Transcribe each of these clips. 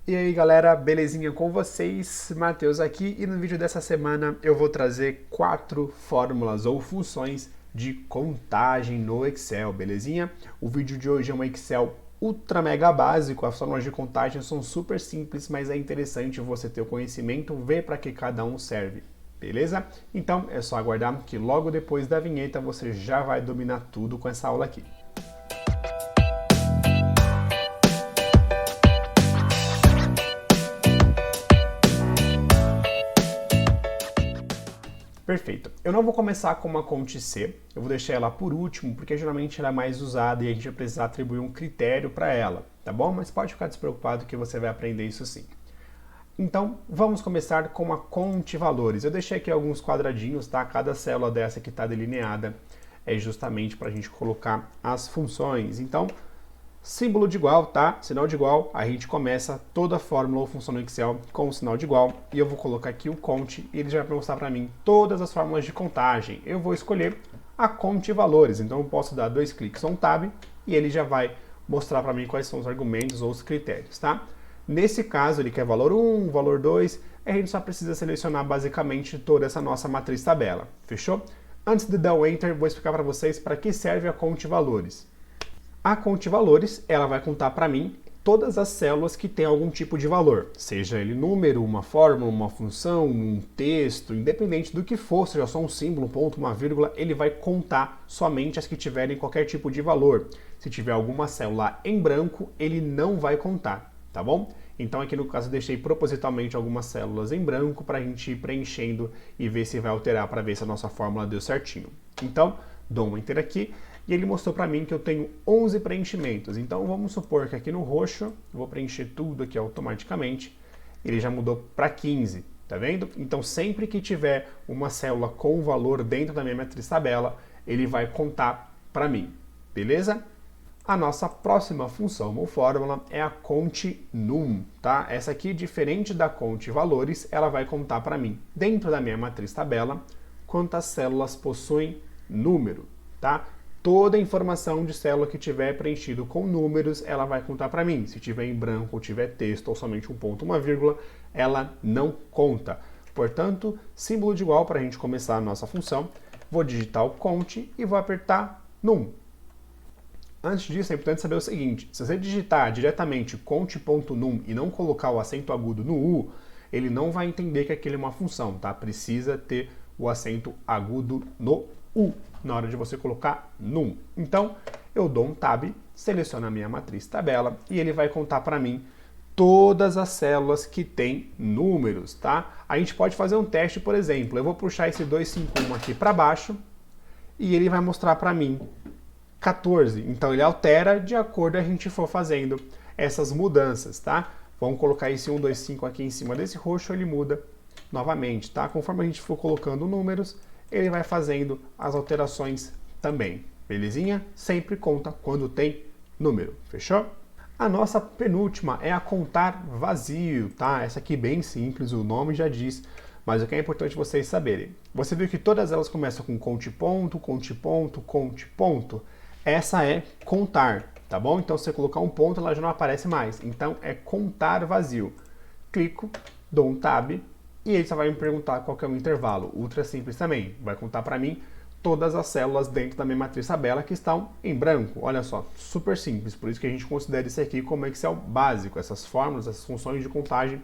E aí galera, belezinha com vocês? Matheus aqui e no vídeo dessa semana eu vou trazer 4 fórmulas ou funções de contagem no Excel, belezinha? O vídeo de hoje é um Excel ultra mega básico, as fórmulas de contagem são super simples, mas é interessante você ter o conhecimento, ver para que cada um serve, beleza? Então é só aguardar que logo depois da vinheta você já vai dominar tudo com essa aula aqui. Perfeito. Eu não vou começar com uma Cont C, eu vou deixar ela por último, porque geralmente ela é mais usada e a gente vai precisar atribuir um critério para ela, tá bom? Mas pode ficar despreocupado que você vai aprender isso sim. Então, vamos começar com a Cont Valores. Eu deixei aqui alguns quadradinhos, tá? Cada célula dessa que está delineada é justamente para a gente colocar as funções. Então, símbolo de igual, tá? Sinal de igual, a gente começa toda a fórmula ou função no Excel com o sinal de igual. E eu vou colocar aqui o Cont e ele já vai mostrar para mim todas as fórmulas de contagem. Eu vou escolher a Cont Valores, então eu posso dar 2 cliques on Tab e ele já vai mostrar para mim quais são os argumentos ou os critérios, tá? Nesse caso, ele quer valor 1, valor 2, a gente só precisa selecionar basicamente toda essa nossa matriz tabela, fechou? Antes de dar o Enter, vou explicar para vocês para que serve a Cont Valores. A Cont Valores, ela vai contar para mim todas as células que têm algum tipo de valor, seja ele número, uma fórmula, uma função, um texto, independente do que for, seja só um símbolo, um ponto, uma vírgula, ele vai contar somente as que tiverem qualquer tipo de valor. Se tiver alguma célula em branco, ele não vai contar, tá bom? Então aqui no caso eu deixei propositalmente algumas células em branco para a gente ir preenchendo e ver se vai alterar para ver se a nossa fórmula deu certinho. Então, dou um Enter aqui. E ele mostrou para mim que eu tenho 11 preenchimentos. Então vamos supor que aqui no roxo, eu vou preencher tudo aqui automaticamente, ele já mudou para 15, tá vendo? Então sempre que tiver uma célula com valor dentro da minha matriz tabela, ele vai contar para mim, beleza? A nossa próxima função ou fórmula é a Cont Num, tá? Essa aqui, diferente da Cont Valores, ela vai contar para mim, dentro da minha matriz tabela, quantas células possuem número, tá? Toda a informação de célula que tiver preenchido com números, ela vai contar para mim. Se tiver em branco ou tiver texto ou somente um ponto, uma vírgula, ela não conta. Portanto, símbolo de igual para a gente começar a nossa função. Vou digitar o Cont e vou apertar Num. Antes disso, é importante saber o seguinte, se você digitar diretamente cont.num e não colocar o acento agudo no U, ele não vai entender que aquilo é uma função, tá? Precisa ter o acento agudo no U na hora de você colocar num. Então, eu dou um Tab, seleciono a minha matriz tabela e ele vai contar para mim todas as células que têm números, tá? A gente pode fazer um teste, por exemplo, eu vou puxar esse 251 aqui para baixo e ele vai mostrar para mim 14. Então ele altera de acordo a gente for fazendo essas mudanças, tá? Vamos colocar esse 125 aqui em cima desse roxo, ele muda novamente, tá? Conforme a gente for colocando números, ele vai fazendo as alterações também, belezinha? Sempre conta quando tem número, fechou? A nossa penúltima é a contar vazio, tá? Essa aqui bem simples, o nome já diz, mas o que é importante vocês saberem. Você viu que todas elas começam com conte ponto, conte ponto, conte ponto. Essa é contar, tá bom? Então se você colocar um ponto, ela já não aparece mais. Então é contar vazio. Clico, dou um Tab, e ele só vai me perguntar qual que é o intervalo. Ultra simples também. Vai contar para mim todas as células dentro da minha matriz tabela que estão em branco. Olha só, super simples. Por isso que a gente considera isso aqui como Excel básico. Essas fórmulas, essas funções de contagem,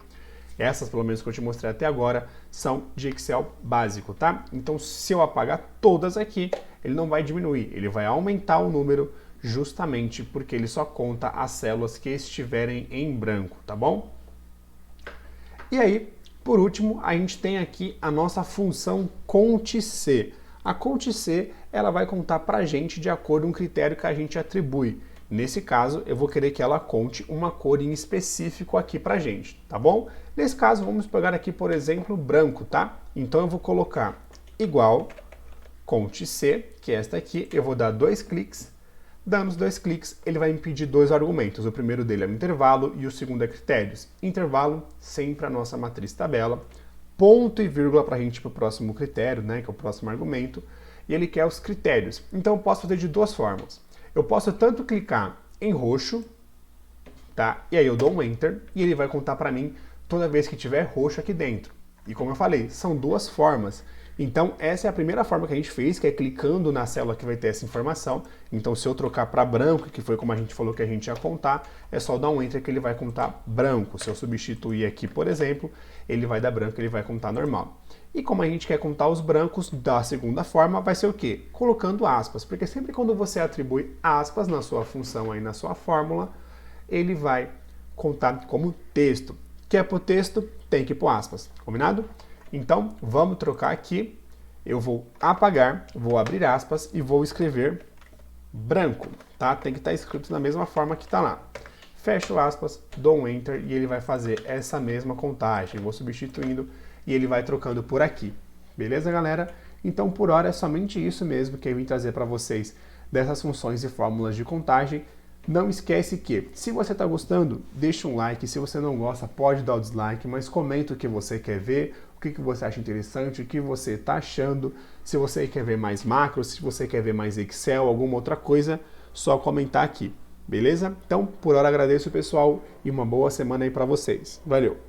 essas pelo menos que eu te mostrei até agora, são de Excel básico, tá? Então se eu apagar todas aqui, ele não vai diminuir. Ele vai aumentar o número justamente porque ele só conta as células que estiverem em branco, tá bom? E aí, por último, a gente tem aqui a nossa função CONT-C. A CONT-C, ela vai contar para a gente de acordo com um critério que a gente atribui. Nesse caso, eu vou querer que ela conte uma cor em específico aqui para a gente, tá bom? Nesse caso, vamos pegar aqui, por exemplo, branco, tá? Então eu vou colocar igual CONT-C, que é esta aqui, eu vou dar 2 cliques. Dando os 2 cliques, ele vai me pedir 2 argumentos. O primeiro dele é o intervalo e o segundo é critérios. Intervalo, sempre a nossa matriz tabela. Ponto e vírgula para a gente ir para o próximo critério, né, que é o próximo argumento. E ele quer os critérios. Então eu posso fazer de duas formas. Eu posso tanto clicar em roxo, tá? E aí eu dou um Enter e ele vai contar para mim toda vez que tiver roxo aqui dentro. E como eu falei, são duas formas. Então essa é a primeira forma que a gente fez, que é clicando na célula que vai ter essa informação. Então se eu trocar para branco, que foi como a gente falou que a gente ia contar, é só dar um Enter que ele vai contar branco. Se eu substituir aqui, por exemplo, ele vai dar branco, ele vai contar normal. E como a gente quer contar os brancos da segunda forma, vai ser o quê? Colocando aspas, porque sempre quando você atribui aspas na sua função aí, na sua fórmula, ele vai contar como texto. Quer pôr texto, tem que pôr aspas, combinado? Então, vamos trocar aqui, eu vou apagar, vou abrir aspas e vou escrever branco, tá? Tem que estar escrito da mesma forma que está lá. Fecho aspas, dou um Enter e ele vai fazer essa mesma contagem. Vou substituindo e ele vai trocando por aqui. Beleza, galera? Então, por hora, é somente isso mesmo que eu vim trazer para vocês dessas funções e fórmulas de contagem. Não esquece que, se você está gostando, deixa um like. Se você não gosta, pode dar o dislike, mas comenta o que você quer ver, o que você acha interessante, o que você está achando. Se você quer ver mais macros, se você quer ver mais Excel, alguma outra coisa, só comentar aqui. Beleza? Então, por hora agradeço, pessoal, e uma boa semana aí para vocês. Valeu!